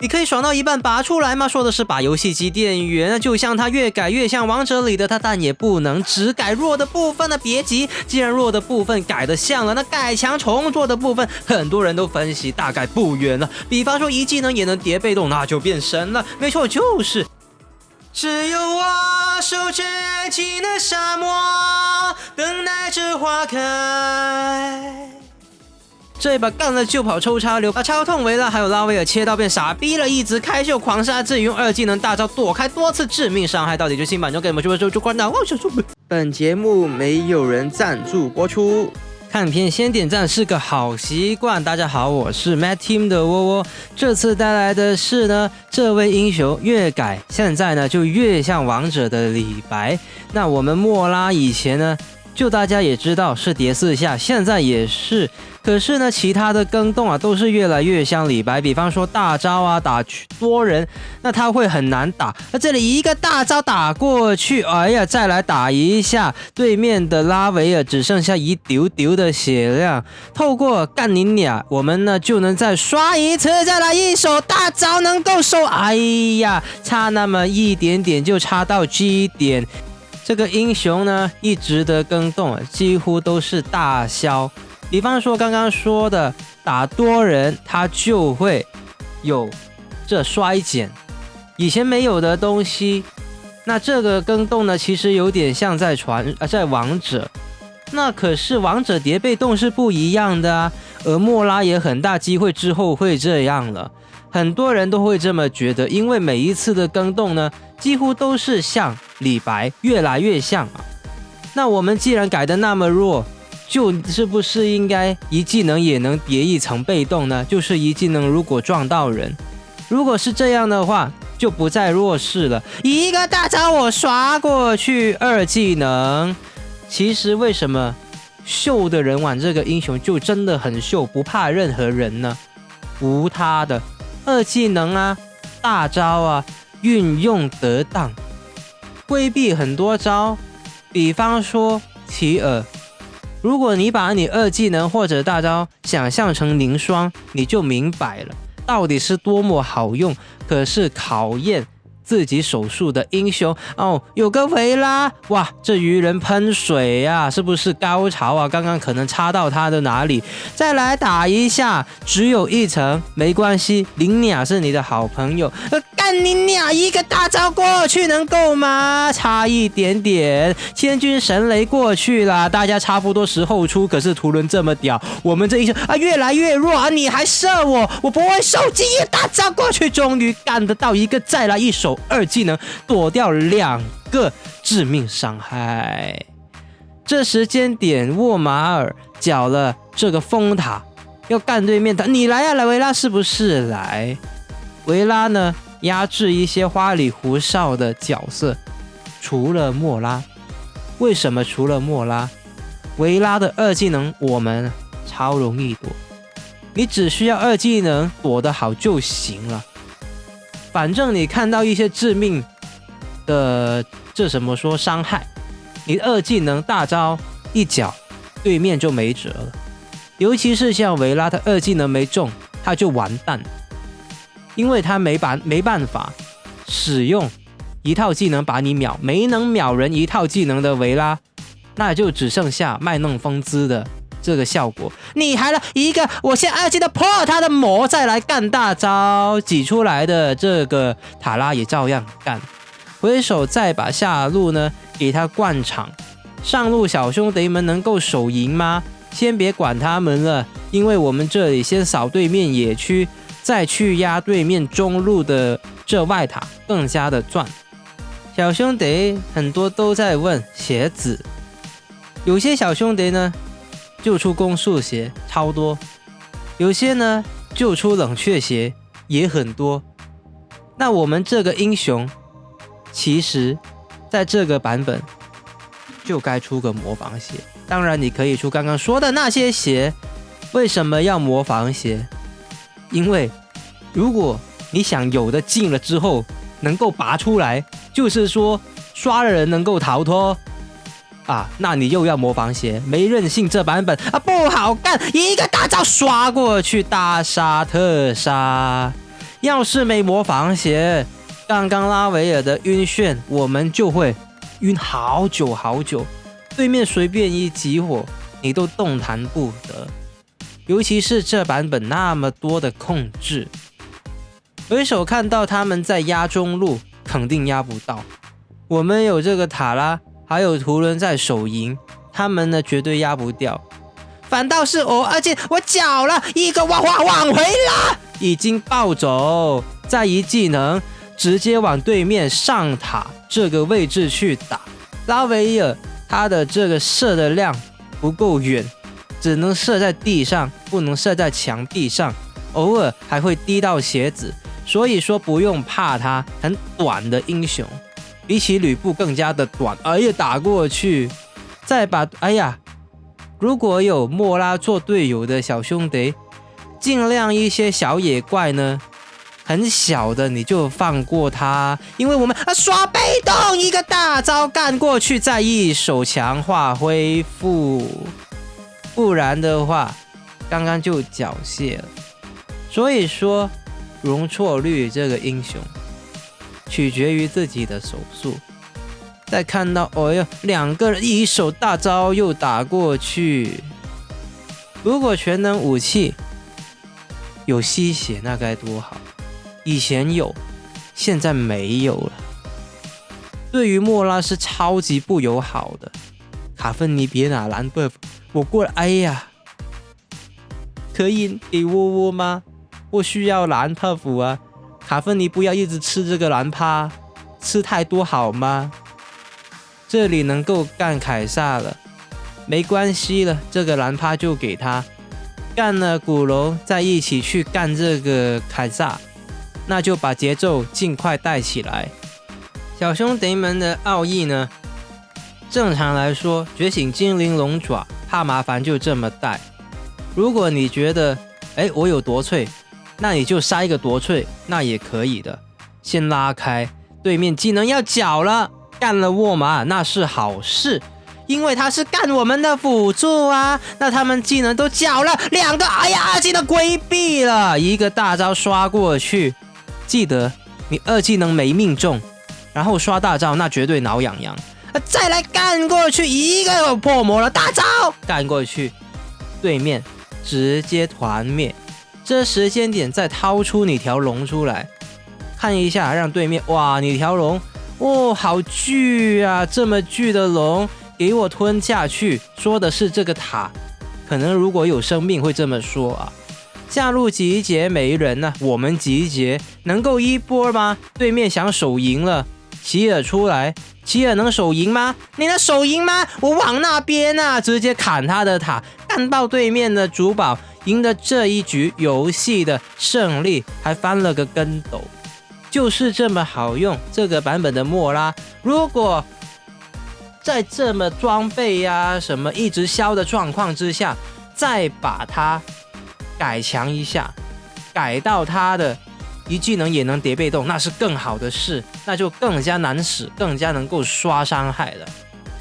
你可以爽到一半拔出来吗？说的是把游戏机电源，就像它越改越像王者里的它，但也不能只改弱的部分呢。别急，既然弱的部分改得像了，那改强重做的部分，很多人都分析大概不远了。比方说一技能也能叠被动，那就变神了。没错，就是只有我守着爱情的沙漠，等待着花开。这一把干了就跑抽插流，把超痛维拉还有拉维尔切到变傻逼了，一直开秀狂杀，至于用二技能大招躲开多次致命伤害，到底就新版中给我们就关掉。本节目没有人赞助播出，看片先点赞是个好习惯。大家好，我是 Mad Team 的窝窝，这次带来的是呢，这位英雄越改现在呢就越像王者的李白。那我们莫拉以前呢，就大家也知道是叠4下，现在也是。可是呢，其他的更动啊，都是越来越像李白。比方说大招啊，打多人，那他会很难打。那这里一个大招打过去，哎呀，再来打一下，对面的拉维尔只剩下一丢丢的血量。透过干你俩，我们呢就能再刷一次，再来一手大招能够收。哎呀，差那么一点点就差到 G 点。这个英雄呢，一直的更动，几乎都是大消。比方说刚刚说的打多人，它就会有这衰减，以前没有的东西。那这个更动呢，其实有点像在王者，那可是王者叠被动是不一样的啊。而莫拉也很大机会之后会这样了，很多人都会这么觉得，因为每一次的更动呢，几乎都是像李白，越来越像啊。那我们既然改得那么弱，就是不是应该一技能也能叠一层被动呢？就是一技能如果撞到人，如果是这样的话，就不再弱势了。一个大招我刷过去，二技能。其实为什么秀的人玩这个英雄就真的很秀，不怕任何人呢？无他的，二技能啊，大招啊，运用得当，规避很多招。比方说提尔。如果你把你二技能或者大招想象成凝霜，你就明白了，到底是多么好用，可是考验自己手速的英雄哦。有个维拉，哇，这鱼人喷水啊，是不是高潮啊？刚刚可能插到他的哪里，再来打一下，只有一层没关系，林鸟是你的好朋友，干你鸟，一个大招过去能够吗？差一点点，千军神雷过去了，大家差不多时候出，可是图伦这么屌，我们这一手啊越来越弱啊，你还射我，我不会受击，一大招过去，终于干得到一个，再来一手二技能躲掉2个致命伤害。这时间点沃马尔缴了这个风塔，要干对面的，你来啊，来维拉是不是来？维拉呢压制一些花里胡哨的角色，除了莫拉。为什么除了莫拉？维拉的二技能我们超容易躲，你只需要二技能躲得好就行了。反正你看到一些致命的伤害，你二技能大招一脚，对面就没辙了。尤其是像维拉，他二技能没中，他就完蛋，因为他没办法使用一套技能把你秒，没能秒人一套技能的维拉，那就只剩下卖弄风姿的这个效果。你还了一个，我先二技能破他的魔，再来干大招，挤出来的这个塔拉也照样干。回手再把下路呢给他灌场，上路小兄弟们能够手赢吗？先别管他们了，因为我们这里先扫对面野区，再去压对面中路的这外塔，更加的赚。小兄弟很多都在问鞋子，有些小兄弟呢就出攻速鞋超多，有些呢就出冷却鞋也很多。那我们这个英雄其实在这个版本就该出个魔防鞋，当然你可以出刚刚说的那些鞋。为什么要魔防鞋？因为如果你想有的进了之后能够拔出来，就是说刷的人能够逃脱啊，那你又要魔防鞋，没韧性，这版本啊不好干，一个大招刷过去，大杀特杀。要是没魔防鞋，刚刚拉维尔的晕眩，我们就会晕好久好久。对面随便一集火，你都动弹不得。尤其是这版本那么多的控制，回首看到他们在压中路，肯定压不到。我们有这个塔拉，还有图伦在手营，他们呢绝对压不掉。反倒是而且我缴了一个往回拉，已经暴走，再一技能直接往对面上塔这个位置去打。拉维尔他的这个射的量不够远，只能射在地上，不能射在墙壁上，偶尔还会滴到鞋子，所以说不用怕他，很短的英雄，比起吕布更加的短。打过去，再把如果有莫拉做队友的小兄弟，尽量一些小野怪呢，很小的你就放过他，因为我们刷被动，一个大招干过去，再一手强化恢复，不然的话刚刚就缴械了。所以说容错率这个英雄取决于自己的手速。再看到两个人一手大招又打过去，如果全能武器有吸血那该多好，以前有，现在没有了。对于莫拉是超级不友好的。卡芬尼别拿蓝 buff， 我过来，可以给窝吗？我需要蓝 buff 啊！卡芬尼不要一直吃这个蓝趴，吃太多好吗？这里能够干凯撒了，没关系了，这个蓝趴就给他。干了古龙，再一起去干这个凯撒，那就把节奏尽快带起来。小兄弟们的奥义呢？正常来说，觉醒精灵龙爪怕麻烦就这么带。如果你觉得我有夺萃，那你就杀一个夺萃，那也可以的。先拉开，对面技能要缴了，干了沃马那是好事，因为他是干我们的辅助啊。那他们技能都缴了两个，技能规避了，一个大招刷过去。记得你二技能没命中，然后刷大招那绝对挠痒痒。再来干过去，一个破魔了，大招干过去，对面直接团灭。这时间点再掏出你条龙出来，看一下，让对面你条龙好巨啊，这么巨的龙给我吞下去。说的是这个塔，可能如果有生命会这么说啊。下路集结没人啊，我们集结能够一波吗？对面想手赢了，奇尔出来，奇尔能手赢吗？你能手赢吗？我往那边啊，直接砍他的塔，干爆对面的主堡，赢得这一局游戏的胜利，还翻了个跟斗。就是这么好用，这个版本的莫拉，如果在这么装备什么一直消的状况之下，再把它改强一下，改到它的一技能也能叠被动，那是更好的事，那就更加难使，更加能够刷伤害了。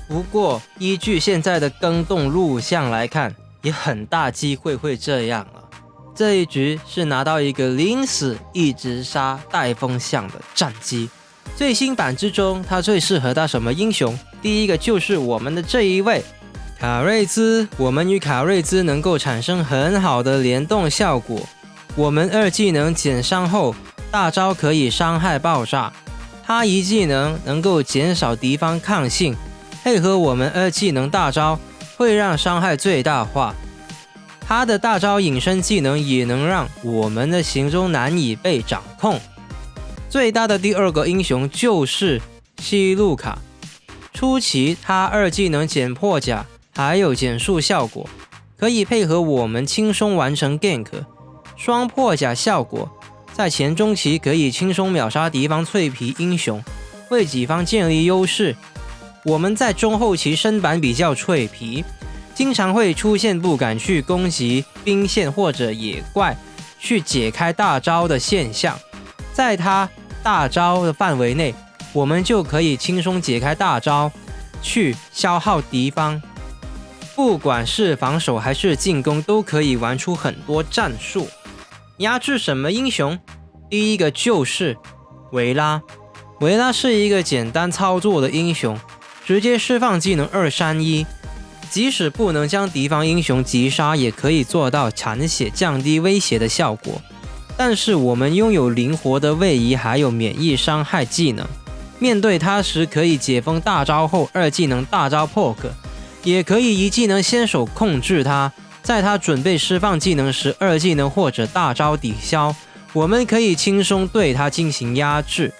不过依据现在的更动录像来看，也很大机会会这样了。这一局是拿到一个临死一直杀带风向的战机。最新版之中，它最适合搭什么英雄？第一个就是我们的这一位卡瑞兹，我们与卡瑞兹能够产生很好的联动效果。我们二技能减伤后，大招可以伤害爆炸，他一技能能够减少敌方抗性，配合我们二技能大招会让伤害最大化。他的大招隐身技能也能让我们的行踪难以被掌控。最大的第二个英雄就是西路卡，初期他二技能减破甲还有减速效果，可以配合我们轻松完成 gank， 双破甲效果，在前中期可以轻松秒杀敌方脆皮英雄，为己方建立优势。我们在中后期身板比较脆皮，经常会出现不敢去攻击兵线或者野怪去解开大招的现象，在他大招的范围内，我们就可以轻松解开大招去消耗敌方，不管是防守还是进攻都可以玩出很多战术。压制什么英雄？第一个就是维拉。维拉是一个简单操作的英雄，直接释放技能231，即使不能将敌方英雄击杀，也可以做到残血降低威胁的效果。但是我们拥有灵活的位移，还有免疫伤害技能，面对他时可以解封大招后2技能大招 poke， 也可以1技能先手控制他，在他准备释放技能时2技能或者大招抵消，我们可以轻松对他进行压制。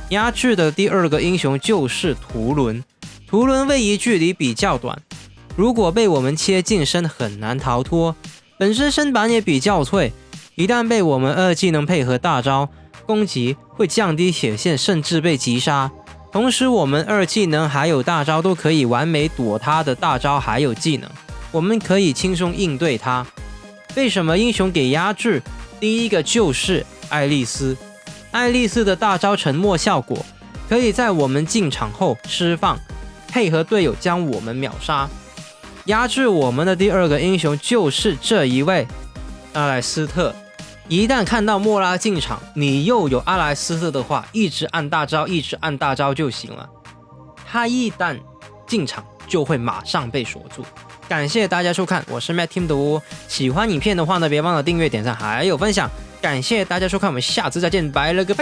压制的第二个英雄就是图伦。图伦位移距离比较短，如果被我们切近身很难逃脱，本身身板也比较脆，一旦被我们2技能配合大招攻击，会降低血线甚至被击杀。同时我们2技能还有大招都可以完美躲他的大招还有技能，我们可以轻松应对他。为什么英雄给压制？第一个就是爱丽丝。爱丽丝的大招沉默效果可以在我们进场后释放，配合队友将我们秒杀。压制我们的第二个英雄就是这一位阿莱斯特。一旦看到莫拉进场，你又有阿莱斯特的话，一直按大招一直按大招就行了，他一旦进场就会马上被锁住。感谢大家收看，我是 Matt Team 的哦。喜欢影片的话呢，别忘了订阅、点赞还有分享。感谢大家收看，我们下次再见，拜了个拜。